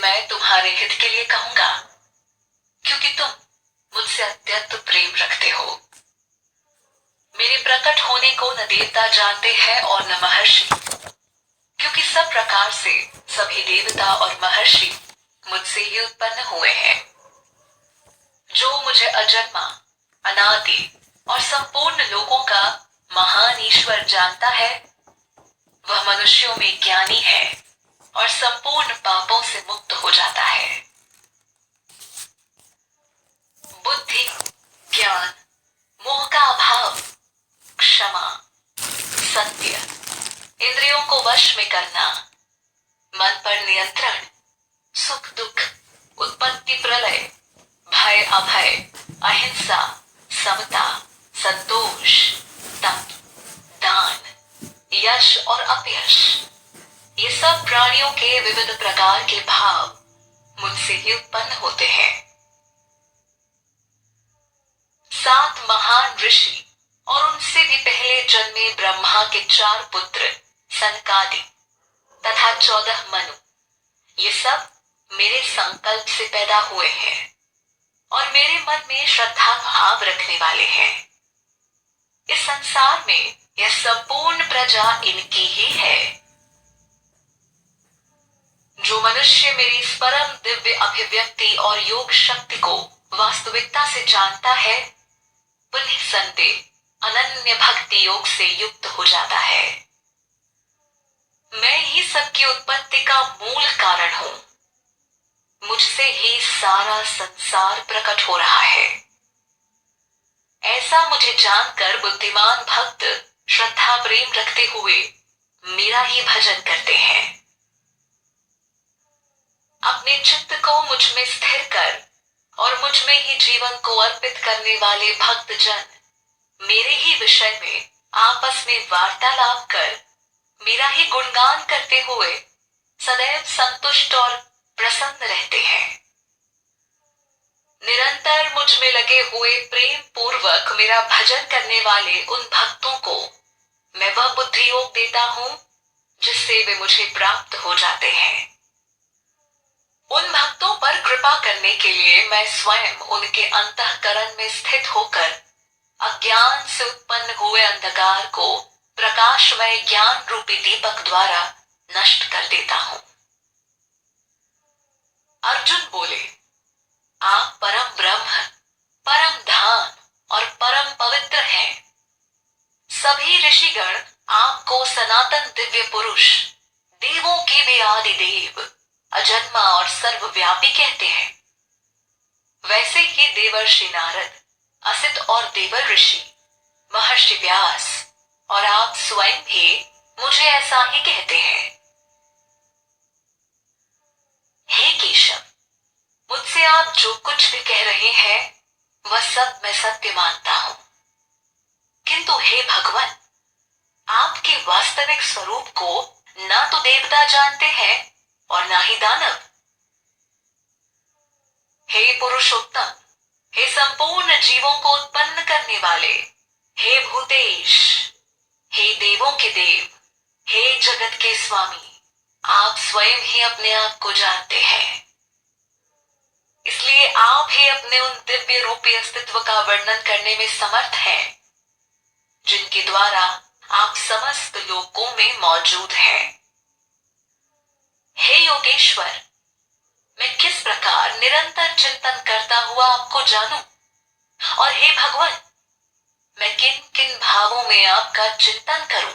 मैं तुम्हारे हित के लिए कहूंगा, क्योंकि तुम मुझसे अत्यंत प्रेम रखते हो। मेरे प्रकट होने को न देवता जानते हैं और न महर्षि, क्योंकि सब प्रकार से सभी देवता और महर्षि मुझसे ही उत्पन्न हुए हैं। जो मुझे अजन्मा, अनादि और संपूर्ण लोगों का महान ईश्वर जानता है, वह मनुष्यों में ज्ञानी है और संपूर्ण पापों से मुक्त हो जाता है। बुद्धि, ज्ञान, मोह का अभाव, क्षमा, सत्य, इंद्रियों को वश में करना, मन पर नियंत्रण, सुख दुख, उत्पत्ति प्रलय, भय अभय, अहिंसा, समता, संतोष, तप, दान, यश और अपयश, ये सब प्राणियों के विविध प्रकार के भाव मुझसे ही उत्पन्न होते हैं। 7 महान ऋषि और उनसे भी पहले जन्मे ब्रह्मा के 4 पुत्र सनकादि तथा 14 मनु, ये सब मेरे संकल्प से पैदा हुए हैं और मेरे मन में श्रद्धा भाव रखने वाले हैं। इस संसार में यह संपूर्ण प्रजा इनकी ही है। जो मनुष्य मेरी इस परम दिव्य अभिव्यक्ति और योग शक्ति को वास्तविकता से जानता है, वह निसंदेह अनन्य भक्ति योग से युक्त हो जाता है। मैं ही सबकी उत्पत्ति का मूल कारण हूं। मुझसे ही सारा संसार प्रकट हो रहा है। ऐसा मुझे जानकर बुद्धिमान भक्त श्रद्धा प्रेम रखते हुए मेरा ही भजन करते हैं। अपने चित्त को मुझ में स्थिर कर और मुझ में ही जीवन को अर्पित करने वाले भक्त जन मेरे ही विषय में आपस में वार्तालाप कर मेरा ही गुणगान करते हुए सदैव संतुष्ट और प्रसन्न रहते हैं। निरंतर मुझ में लगे हुए प्रेम पूर्वक मेरा भजन करने वाले उन भक्तों को मैं वह बुद्धि योग देता हूं जिससे वे मुझे प्राप्त हो जाते हैं। उन भक्तों पर कृपा करने के लिए मैं स्वयं उनके अंतःकरण में स्थित होकर अज्ञान से उत्पन्न हुए अंधकार को प्रकाशमय ज्ञान रूपी दीपक द्वारा नष्ट कर देता हूं। अर्जुन बोले, आप परम ब्रह्म, परम धाम और परम पवित्र हैं। सभी ऋषिगण आपको सनातन दिव्य पुरुष, देवों के भी आदि देव, अजन्मा और सर्वव्यापी कहते हैं। वैसे ही देवर्षि नारद, असित और देवर ऋषि, महर्षि व्यास और आप स्वयं भी मुझे ऐसा ही कहते हैं। हे केशव, मुझसे आप जो कुछ भी कह रहे हैं वह सब मैं सत्य मानता हूं, किंतु हे भगवान, आपके वास्तविक स्वरूप को ना तो देवता जानते हैं और ना ही दानव। हे पुरुषोत्तम, हे संपूर्ण जीवों को उत्पन्न करने वाले, हे भूतेश, हे देवों के देव, हे जगत के स्वामी, आप स्वयं ही अपने आप को जानते हैं। इसलिए आप ही अपने उन दिव्य रूपी अस्तित्व का वर्णन करने में समर्थ हैं, जिनके द्वारा आप समस्त लोकों में मौजूद हैं। हे योगेश्वर, मैं किस प्रकार निरंतर चिंतन करता हुआ आपको जानूं, और हे भगवान, मैं किन किन भावों में आपका चिंतन करूं।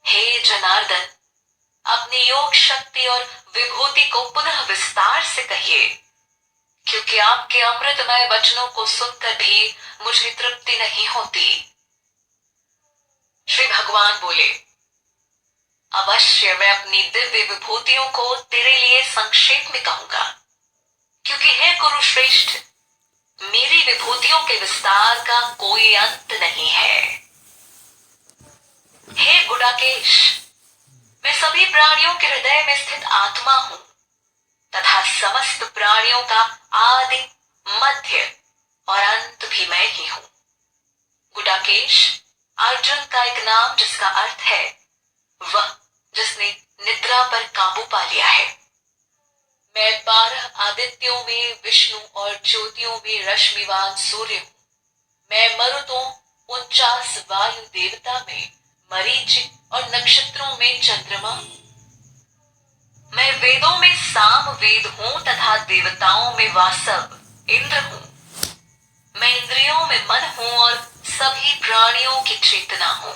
हे जनार्दन, अपनी योग शक्ति और विभूति को पुनः विस्तार से कहिए, क्योंकि आपके अमृतमय वचनों को सुनकर भी मुझे तृप्ति नहीं होती। श्री भगवान बोले, अवश्य मैं अपनी दिव्य विभूतियों को तेरे लिए संक्षेप में कहूंगा, क्योंकि हे कुरुश्रेष्ठ, मेरी विभूतियों के विस्तार का कोई अंत नहीं है। हे गुडाकेश, मैं सभी प्राणियों के हृदय में स्थित आत्मा हूं तथा समस्त प्राणियों का आदि, मध्य और अंत भी मैं ही हूं। गुडाकेश अर्जुन का एक नाम जिसका अर्थ है वह जिसने निद्रा पर काबू पा लिया है। मैं 12 आदित्यों में विष्णु और ज्योतियों में रश्मिवान सूर्य हूँ। मैं मरुतों 49 वायु देवता में मरीचि और नक्षत्रों में चंद्रमा। मैं वेदों में साम वेद हूँ तथा देवताओं में वासव इंद्र हूँ। मैं इंद्रियों में मन हूँ और सभी प्राणियों की चेतना हूँ।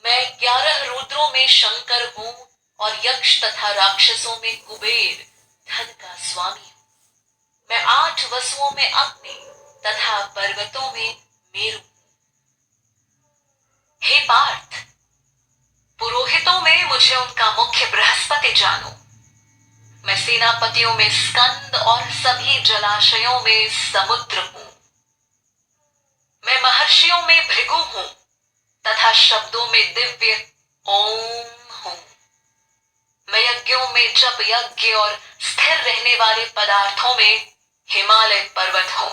मैं 11 रुद्रों में शंकर हूँ और यक्ष तथा राक्षसों में कुबेर धन का स्वामी हूँ। मैं 8 वसुओं में अग्नि तथा पर्वतों में मेरु। हे पार्थ, पुरोहितों में मुझे उनका मुख्य बृहस्पति जानो। मैं सेनापतियों में स्कंद और सभी जलाशयों में समुद्र हूँ। मैं महर्षियों में भृगु हूँ तथा शब्दों में दिव्य ओम हूँ। मैं यज्ञों में जप यज्ञ और स्थिर रहने वाले पदार्थों में हिमालय पर्वत हूँ।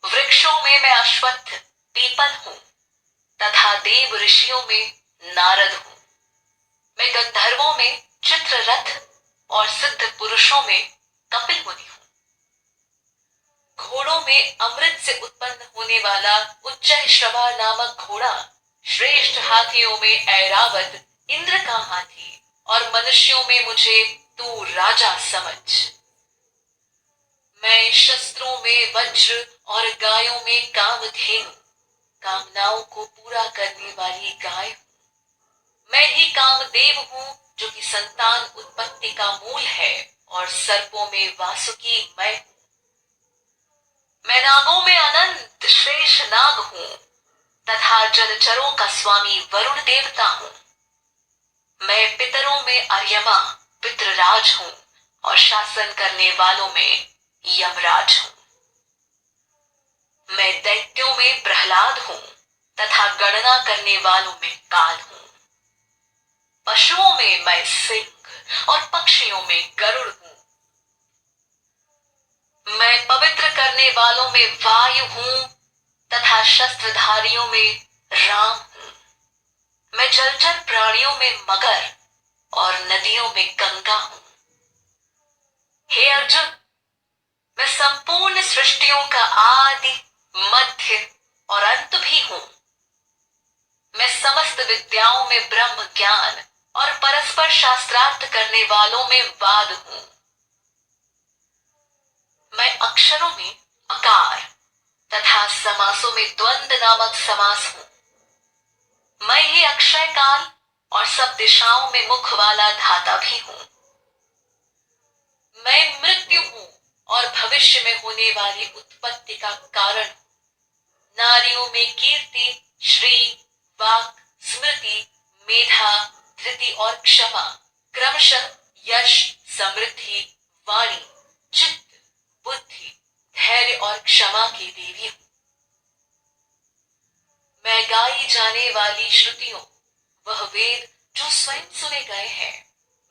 वृक्षों में मैं अश्वत्थ पीपल हूँ तथा देव ऋषियों में नारद हूँ। मैं गंधर्वों में चित्ररथ और सिद्ध पुरुषों में कपिल मुनि हूँ। घोड़ों में अमृत से उत्पन्न होने वाला उच्चैःश्रवा नामक घोड़ा, श्रेष्ठ हाथियों में ऐरावत इंद्र का हाथी और मनुष्यों में मुझे तू राजा समझ। मैं शस्त्रों में वज्र और गायों में कामधेनु, कामनाओं को पूरा करने वाली गाय हूँ। मैं ही कामदेव हूँ जो कि संतान उत्पत्ति का मूल है और सर्पों में वासुकी मैं हूँ। मैं नागों में अनंत शेष नाग हूँ तथा जलचरों का स्वामी वरुण देवता हूँ। मैं पितरों में अर्यमा पितृराज हूँ और शासन करने वालों में यमराज हूँ। मैं दैत्यों में प्रहलाद हूँ तथा गणना करने वालों में काल हूँ। पशुओं में मैं सिंह और पक्षियों में गरुड़ हूँ। मैं पवित्र करने वालों में वायु हूँ तथा शस्त्रधारियों में राम हूँ। मैं जलचर प्राणियों में मगर और नदियों में गंगा हूँ। हे अर्जुन, मैं संपूर्ण सृष्टियों का आदि मध्य और अंत भी हूँ। मैं समस्त विद्याओं में ब्रह्म ज्ञान और परस्पर शास्त्रार्थ करने वालों में वाद हूँ। मैं अक्षरों में अकार तथा समासों में द्वंद्व नामक समास हूँ। मैं ही अक्षय काल और सब दिशाओं में मुख वाला धाता भी हूँ। मैं मृत्यु हूँ और भविष्य में होने वाली उत्पत्ति का कारण हूँ। नारियों में कीर्ति, श्री, वाक, स्मृति, मेधा, धृति और क्षमा, क्रमशः यश, समृद्धि, वाणी, चित्त, बुद्धि, धैर्य और क्षमा की देवी हूँ। मैं गाई जाने वाली श्रुतियों, वह वेद जो स्वयं सुने गए हैं।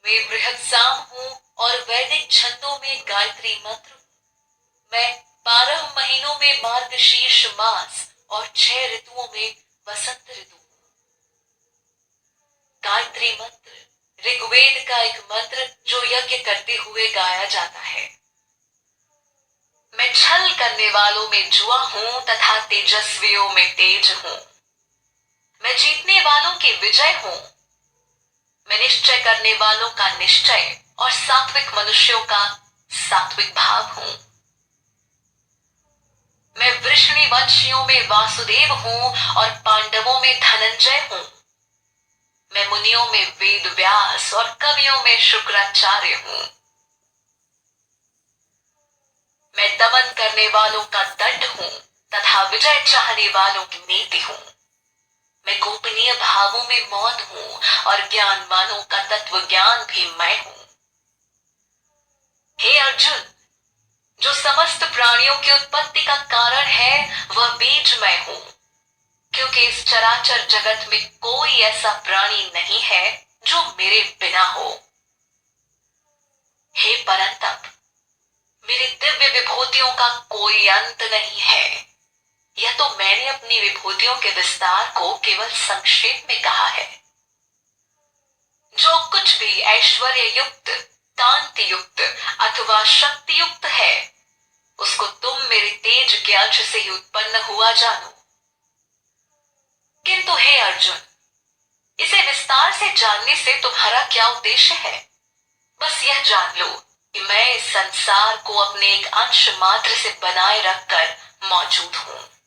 मैं बृहद साम हूँ और वैदिक छंदों में गायत्री मंत्र हूँ। मैं 12 महीनों में मार्गशीर्ष मास और 6 ऋतुओं में वसंत ऋतु हूँ। गायत्री मंत्र ऋग्वेद का एक मंत्र जो यज्ञ करते हुए गाया जाता है। मैं छल करने वालों में जुआ हूँ तथा तेजस्वियों में तेज हूँ। मैं जीतने वालों की विजय हूँ। मैं निश्चय करने वालों का निश्चय और सात्विक मनुष्यों का सात्विक भाव हूँ। मैं वृष्णि वंशियों में वासुदेव हूँ और पांडवों में धनंजय हूँ। मैं मुनियों में वेद व्यास और कवियों में शुक्राचार्य हूँ। मैं दमन करने वालों का दंड हूँ तथा विजय चाहने वालों की नीति हूँ। मैं गोपनीय भावों में मौन हूँ और ज्ञानवानों का तत्व ज्ञान भी मैं हूँ। हे अर्जुन, जो समस्त प्राणियों की उत्पत्ति का कारण है वह बीज मैं हूँ, क्योंकि इस चराचर जगत में कोई ऐसा प्राणी नहीं है जो मेरे बिना हो। हे परंतप, मेरी दिव्य विभूतियों का कोई अंत नहीं है। यह तो मैंने अपनी विभूतियों के विस्तार को केवल संक्षेप में कहा है। जो कुछ भी ऐश्वर्य युक्त, कांति युक्त अथवा शक्ति युक्त है, उसको तुम मेरे तेज के अंश से ही उत्पन्न हुआ जानो। किंतु हे अर्जुन, इसे विस्तार से जानने से तुम्हारा क्या उद्देश्य है? बस यह जान लो कि मैं इस संसार को अपने एक अंश मात्र से बनाए रखकर मौजूद हूं।